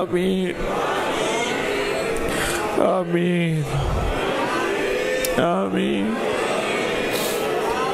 آمین آمین آمین۔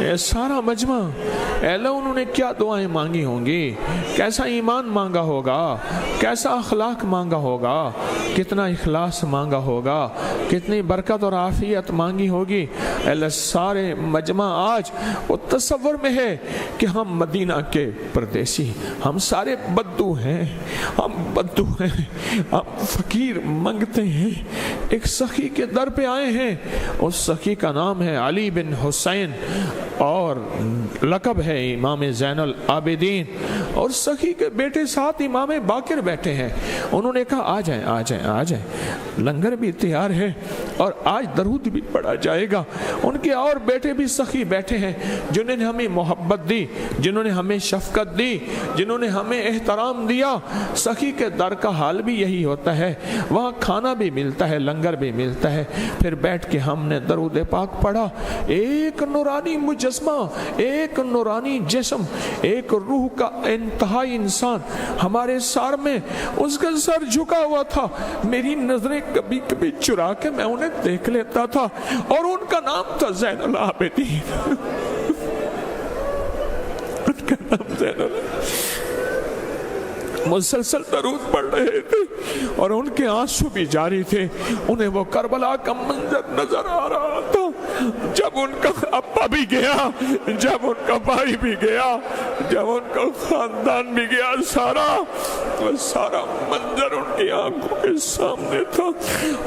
یہ سارا مجمع اے اللہ انہوں نے کیا دعائیں مانگی ہوں گی، کیسا ایمان مانگا ہوگا، کیسا اخلاق مانگا ہوگا، کتنا اخلاص مانگا ہوگا، کتنی برکت اور عافیت مانگی ہوگی۔ اے اللہ سارے مجمع آج وہ تصور میں ہے کہ ہم مدینہ کے پردیسی، ہم سارے بدو ہیں، ہم بدو ہیں، ہم فقیر منگتے ہیں، ایک سخی کے در پہ آئے ہیں۔ اس سخی کا نام ہے علی بن حسین اور لقب ہے امام زین العابدین، اور سخی کے بیٹے ساتھ امام باقر بیٹھے ہیں۔ انہوں نے کہا آ جائیں آ جائیں آ جائیں، لنگر بھی تیار ہے اور آج درود بھی پڑھا جائے گا۔ ان کے اور بیٹے بھی سخی بیٹھے ہیں جنہوں نے ہمیں محبت دی، جنہوں نے ہمیں شفقت دی، جنہوں نے ہمیں احترام دیا۔ سخی کے در کا حال بھی یہی ہوتا ہے، وہاں کھانا بھی ملتا ہے، لنگر بھی ملتا ہے۔ پھر بیٹھ کے ہم نے درود پاک پڑھا۔ ایک نورانی مجسمہ، ایک نورانی جسم، ایک روح کا انتہائی انسان ہمارے سار میں، اس کا سر جھکا ہوا تھا۔ میری نظریں کبھی کبھی چرا کے میں انہیں دیکھ لیتا تھا، اور ان کا نام تھا زین العابدین۔ ان کا نام زین العابدین۔ مسلسل درود پڑھ رہے تھے اور ان کے آنسو بھی جاری تھے۔ انہیں وہ کربلا کا منظر نظر آ رہا تھا، جب ان کا ابا بھی گیا، جب ان کا بھائی بھی گیا، جب ان کا خاندان بھی گیا، سارا منظر ان کی آنکھوں کے سامنے تھا،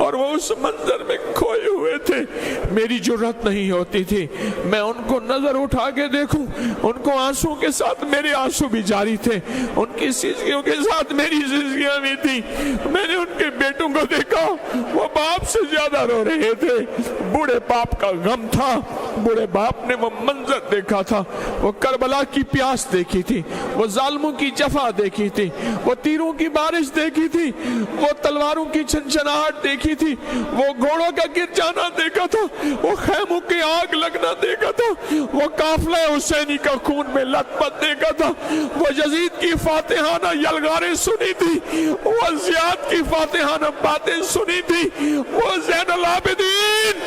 اور وہ اس منظر میں کھوئے ہوئے تھے۔ میری جرات نہیں ہوتی تھی میں ان کو نظر اٹھا کے دیکھوں، ان کو آنسو کے ساتھ میرے آنسو بھی جاری تھے، ان کی سیسکیوں کے ساتھ میری سیسکیاں بھی تھی۔ میں نے ان کے بیٹوں کو دیکھا، وہ باپ سے زیادہ رو رہے تھے۔ بوڑھے باپ کا غم تھا، بوڑھے باپ نے وہ منظر دیکھا تھا، وہ کربلا کی پیاس دیکھی تھی، وہ ظالموں کی جفا دیکھی تھی، وہ تیروں کی بارش دیکھی تھی، وہ تلواروں کی چھنچناہٹ دیکھی تھی، وہ گھوڑوں کا گر جانا دیکھا تھا، وہ خیموں کی آگ لگنا دیکھا تھا، وہ قافلہ حسینی کا خون میں لت پت دیکھا تھا، وہ یزید کی فاتحانہ یلغاریں سنی تھی، وہ زیاد کی فاتحانہ باتیں سنی تھی، وہ زین العابدین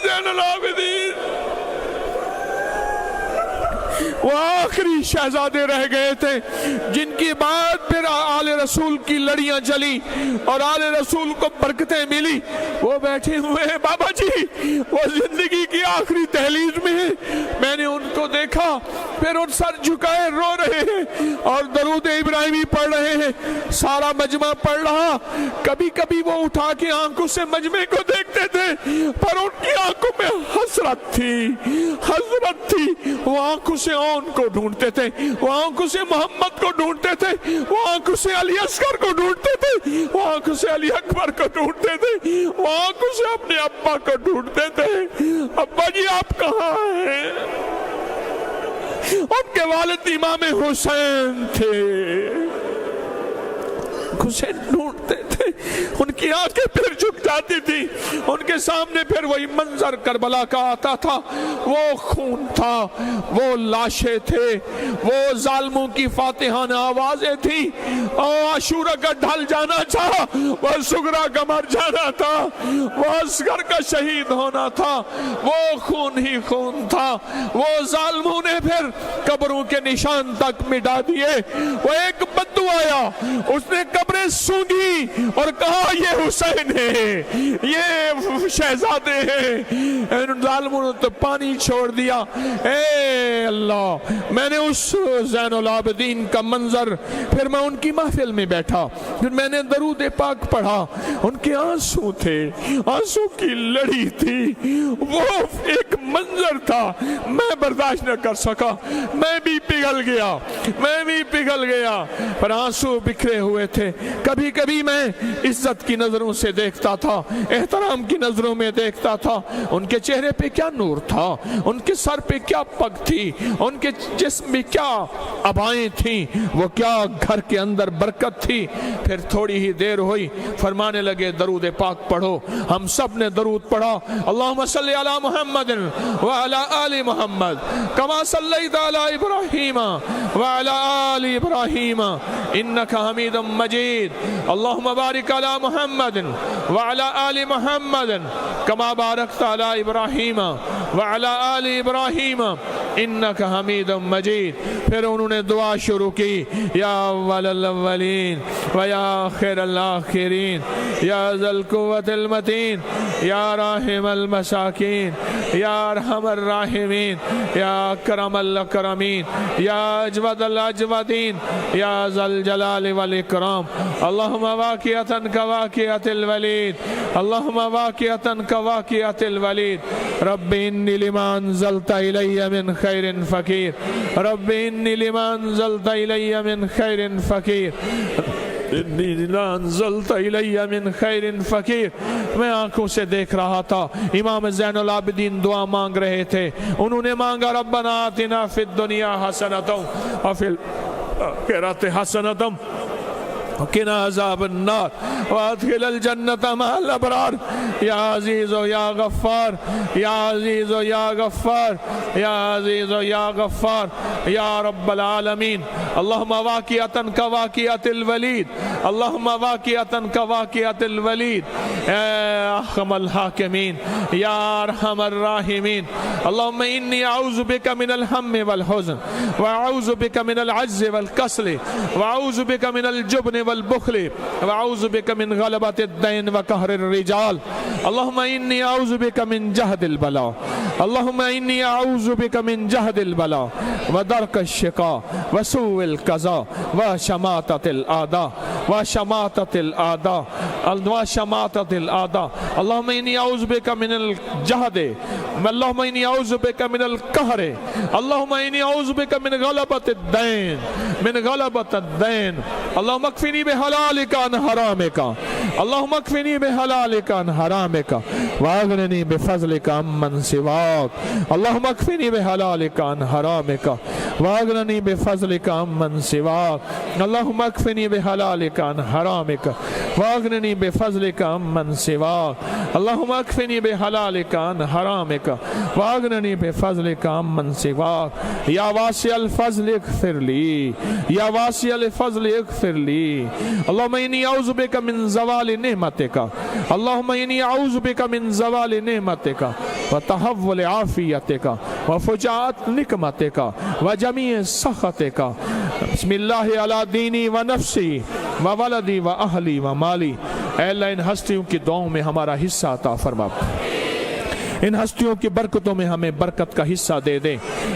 زین العابدین وہ آخری شہزادے رہ گئے تھے جن کی بعد پھر آل رسول کی لڑیاں چلی اور آل رسول کو برکتیں ملی۔ وہ بیٹھے ہوئے ہیں بابا جی، وہ زندگی کی آخری دہلیز میں ہیں۔ میں نے ان کو دیکھا، پھر ان سر جھکائے رو رہے ہیں اور درود ابراہیمی پڑھ رہے ہیں۔ سارا مجمع پڑھ رہا، کبھی کبھی وہ اٹھا کے آنکھوں سے مجمع کو دیکھتے تھے، پر ان کی آنکھوں میں حسرت تھی، حسرت تھی۔ وہ آنکھوں سے ان کو ڈھونڈتے تھے، وہ آنکھوں سے محمد کو ڈھونڈتے تھے، وہ آنکھوں سے علی اصغر کو ڈھونڈتے تھے، وہ آنکھوں سے علی اکبر کو ڈھونڈتے تھے، وہ آنکھوں سے اپنے ابا کو ڈھونڈتے تھے۔ ابا جی آپ کہاں ہیں؟ ان کے والد امام حسین تھے، حسین ڈھونڈتے تھے، ان کی آنکھیں پھر جھک جاتی تھی، ان کے سامنے پھر وہی منظر کربلا کا آتا تھا۔ وہ خون تھا، وہ لاشیں تھے، وہ ظالموں کی فاتحانہ آوازیں تھی، اور عاشورہ کا ڈھل جانا تھا، وہ سغرا کا مر جانا تھا، وہ اصغر کا شہید ہونا تھا، وہ خون ہی خون تھا۔ وہ ظالموں نے پھر قبروں کے نشان تک مٹا دیے۔ وہ ایک بدو آیا، اس نے قبریں سونگی اور کہا یہ حسین ہے، یہ شہزادے ہیں۔ ان ظالموں نے تو پانی چھوڑ دیا۔ اے اللہ، میں نے اس زین العابدین کا منظر، پھر میں ان کی محفل میں بیٹھا، پھر میں نے درود پاک پڑھا، ان کے آنسو تھے، آنسو کی لڑی تھی، وہ ایک منظر تھا، میں برداشت نہ کر سکا، میں بھی پگھل گیا، میں بھی پگھل گیا۔ پر اور آنسو بکھرے ہوئے تھے. کبھی کبھی میں عزت کی نظروں سے دیکھتا تھا, احترام کی نظروں میں دیکھتا تھا. ان کے چہرے پہ کیا نور تھا, ان کے سر پہ کیا پگ تھی, ان کے جسم میں کیا عبائیں تھیں, وہ کیا گھر کے اندر برکت تھی. پھر تھوڑی ہی دیر ہوئی, فرمانے لگے درود پاک پڑھو. ہم سب نے درود پڑھا, اللہم صلی علی محمد وعلی آل محمد کما صلیت علی ابراہیم وعلی آل ابراہیم انک حمید مجید. اللہم بارک علی محمد وعلی آل محمد کما بارکت علی ابراہیم وعلی آل ابراہیم انک حمید مجید. پھر انہوں نے دعا شروع کی, یا اول الاولین و یا آخر الاخرین یا ذا القوة المتین یا راحم المساکین یا ارحم الراحمین یا اکرم الاکرمین یا اجود الاجودین یا ذا الجلال والاکرام. اللہم واقعتا کواقعۃ الولید, اللہم واقعتا کواقعۃ الولید. رب انی لما انزلت الی من خیر فقیر, رب انی لما انزلت الی من خیر فقیر, انی لما انزلت الی من خیر فقیر. میں آنکھوں سے دیکھ رہا تھا, امام زین العابدین دعا مانگ رہے تھے. انہوں نے مانگا ربنا آتنا فی الدنیا حسنۃ وفی الآخرۃ حسنۃ وقنا عذاب النار وادخل الجنت مع الابرار. یا عزیز و یا غفار, یا عزیز و یا غفار, یا عزیز و یا غفار یا رب العالمین. اللہم واقعتا کواقعۃ الولید, اللہم واقعتا کواقعۃ الولید, اے احکم الحاکمین یا ارحم الراحمین. اللہم انی اعوذ بک من الہم والحزن واعوذ بک من العجز والکسل واعوذ بک من الجبن والبخل واعوذ بک من غلبۃ الدین وقہر الرجال. اللہم انی اعوذ بک من جہد البلاء, اللہم انی اعوذ بک من جہد البلاء ودرک الشقاء وسوء القضاء وشماتۃ الاعداء وشماتۃ الاعداء وشماتۃ الاعداء. اللہم انی اعوذ بک من الجہد, اللہم انی اعوذ بک من القہر, اللہم انی اعوذ بک من غلبۃ الدین, من غلبۃ الدین. اللہم اکفنی بحلالک عن حرامک, اللہم اکفنی بحلالک عن حرامک واغننی بفضلک عمن سواک. اللہم اکفنی بحلالک عن حرامک واغننی بفضلک عمن سواک. اللہم اکفنی بحلالک عن حرامک واغننی بفضلک عمن سواک. اللہم اکفنی بحلالک عن حرامک واغننی بفضلک عمن سواک. یا واسع الفضل اغفر لی, یا واسع الفضل اغفر لی. اللہم انی اعوذ بک من زوال نعمتک, اللہم انی اعوذ بک من زوال نعمتک وتحول عافیتک وفجاءت نقمتک وجمیع سخطک. بسم اللہ علی دینی و نفسی و ولدی و اہلی و مالی. اے اللہ ان ہستیوں کی دعاؤں میں ہمارا حصہ عطا فرما, ان ہستیوں کی برکتوں میں ہمیں برکت کا حصہ دے دے,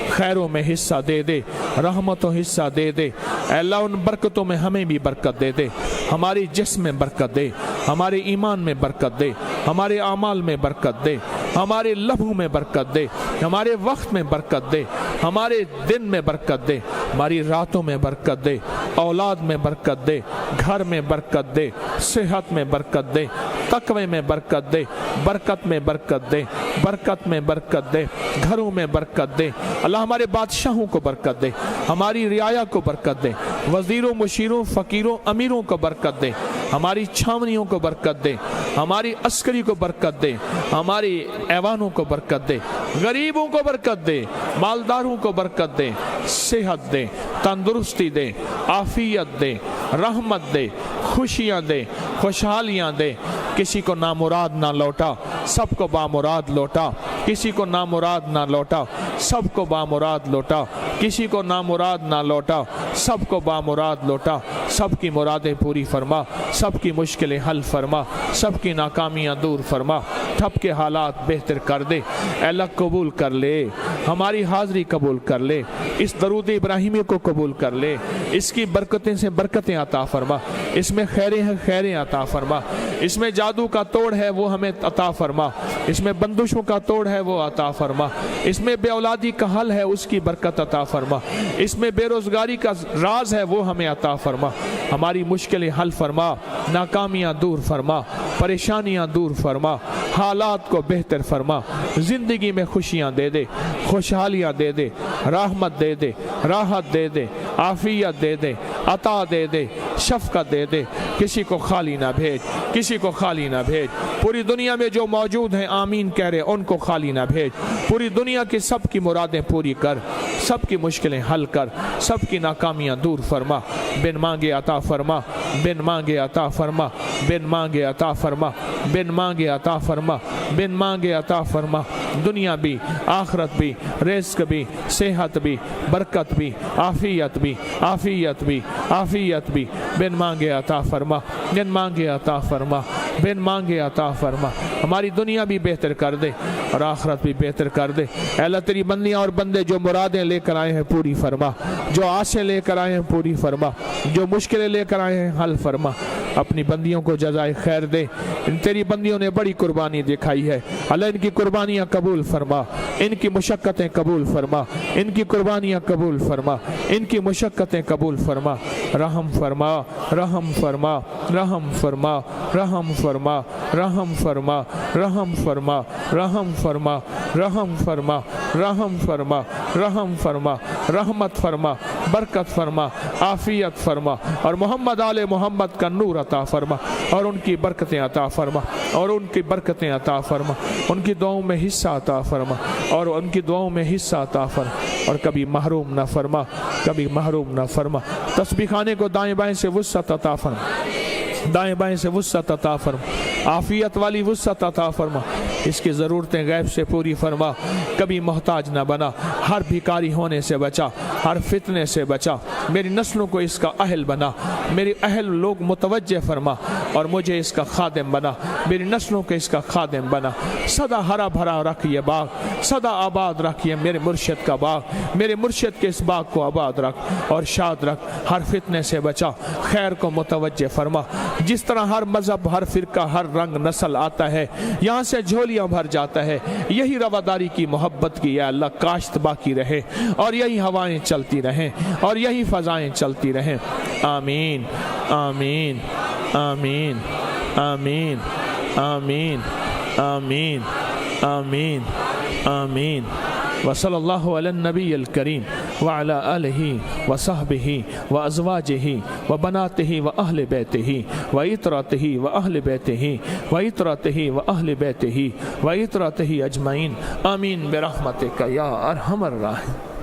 خیروں میں حصہ دے دے, رحمتوں حصہ دے دے. اے اللہ ان برکتوں میں ہمیں بھی برکت دے دے, ہماری جسم میں برکت دے, ہمارے ایمان میں برکت دے, ہمارے اعمال میں برکت دے, ہمارے لمحوں میں برکت دے, ہمارے وقت میں برکت دے, ہمارے دن میں برکت دے, ہماری راتوں میں برکت دے, اولاد میں برکت دے, گھر میں برکت دے, صحت میں برکت دے, تقوی میں برکت دے, برکت میں برکت دے, برکت میں برکت دے, گھروں میں برکت دے. اللہ ہمارے بادشاہوں کو برکت دے, ہماری رعایا کو برکت دے, وزیروں مشیروں فقیروں امیروں کو برکت دے, ہماری چھاونیوں کو برکت دے, ہماری عسکری کو برکت دے, ہماری ایوانوں کو برکت دے, غریبوں کو برکت دے, مالداروں کو برکت دے, صحت دے, تندرستی دے, عافیت دے, رحمت دے, خوشیاں دے, خوشحالیاں دے. کسی کو نامراد نہ لوٹا, سب کو بامراد لوٹا. کسی کو نامراد نہ لوٹا, سب کو بامراد لوٹا. کسی کو نامراد نہ لوٹا, سب کو بامراد لوٹا. سب کی مرادیں پوری فرما, سب کی مشکلیں حل فرما, سب کی ناکامیاں دور فرما, ٹھپ کے حالات بہتر کر دے. اے اللہ قبول کر لے, ہماری حاضری قبول کر لے, اس درود ابراہیمی کو قبول کر لے, اس کی برکتیں سے برکتیں عطا فرما, اس میں خیریں ہیں خیریں عطا فرما, اس میں جادو کا توڑ ہے وہ ہمیں عطا فرما, اس میں بندشوں کا توڑ ہے وہ عطا فرما, اس میں بے اولاد اولادی کا حل ہے اس کی برکت عطا فرما، اس میں بے روزگاری کا راز ہے وہ ہمیں عطا فرما، ہماری مشکلیں حل فرما، ناکامیاں دور فرما، پریشانیاں دور فرما، حالات کو بہتر فرما، زندگی میں خوشیاں دے دے، خوشحالیاں دے دے، رحمت دے دے، راحت دے دے، عافیت دے دے، عطا دے دے، شفقت دے دے، کسی کو خالی نہ بھیج، کسی کو خالی نہ بھیج، پوری دنیا میں جو موجود ہیں آمین کہہ رہے ان کو خالی نہ بھیج، پوری دنیا کی سب کی مرادیں پوری کر، سب کی مشکلیں حل کر، سب کی ناکامیاں دور فرما، بن مانگے عطا فرما، بن مانگے عطا فرما، بن مانگے عطا فرما، بن مانگے عطا فرما، بن مانگے عطا فرما، دنیا بھی، آخرت بھی، رزق بھی، صحت بھی، برکت بھی، عافیت بھی، عافیت بھی، عافیت بھی، بن مانگے عطا فرما، بن مانگے عطا فرما، بن مانگے عطا فرما، ہماری دنیا بھی بہتر کر دے اور آخرت بھی بہتر کر دے۔ اے اللہ تیری بندیاں اور بندے جو مرادیں لے کر آئے ہیں پوری فرما، جو آسیں لے کر آئے ہیں پوری فرما، جو مشکلیں لے کر آئے ہیں حل فرما، اپنی بندیوں کو جزائے خیر دے، ان تیری بندیوں نے بڑی قربانی دکھائی ہے، اللہ ان کی قربانیاں قبول فرما، ان کی مشقتیں قبول فرما، ان کی قربانیاں قبول فرما، ان کی مشقتیں قبول فرما، رحم فرما، رحم فرما، رحم فرما، رحم فرما، رحم فرما، رحم فرما، رحم فرما، رحم فرما، رحم فرما، رحم فرما، رحمت فرما، برکت فرما، عافیت فرما، اور محمد آل محمد کا نور عطا فرما، اور ان کی برکتیں عطا فرما، اور ان کی برکتیں عطا فرما، ان کی دعاؤں میں حصہ عطا فرما، اور ان کی دعاؤں میں حصہ عطا فرما، اور کبھی محروم نہ فرما، کبھی محروم نہ فرما، تسبیح خانے کو دائیں بائیں سے وسعت عطا فرما، دائیں بائیں سے وسعت عطا فرما، عافیت والی وسعت عطا فرما، اس کی ضرورتیں غیب سے پوری فرما، کبھی محتاج نہ بنا، ہر بھکاری ہونے سے بچا، ہر فتنے سے بچا، میری نسلوں کو اس کا اہل بنا، میری اہل لوگ متوجہ فرما، اور مجھے اس کا خادم بنا، میری نسلوں کو اس کا خادم بنا، سدا ہرا بھرا رکھ یہ باغ، سدا آباد رکھ یہ میرے مرشد کا باغ، میرے مرشد کے اس باغ کو آباد رکھ اور شاد رکھ، ہر فتنے سے بچا، خیر کو متوجہ فرما، جس طرح ہر مذہب، ہر فرقہ، ہر رنگ نسل آتا ہے، یہاں سے جھولیاں بھر جاتا ہے، یہی رواداری کی محبت کی یا اللہ کاشت باقی رہے، اور یہی ہوائیں چلتی رہیں، اور یہی فضائیں چلتی رہیں، آمین آمین آمین آمین آمین آمین آمین آمین وصلی اللہ علی النبی الکریم وعلی آلہ وصحبہ وازواجہ وبناتہ واہل بیتہ وعترتہ واہل بیتہ وعترتہ واہل بیتہ وعترتہ اجمعین، آمین برحمتک یا ارحم الراحمین۔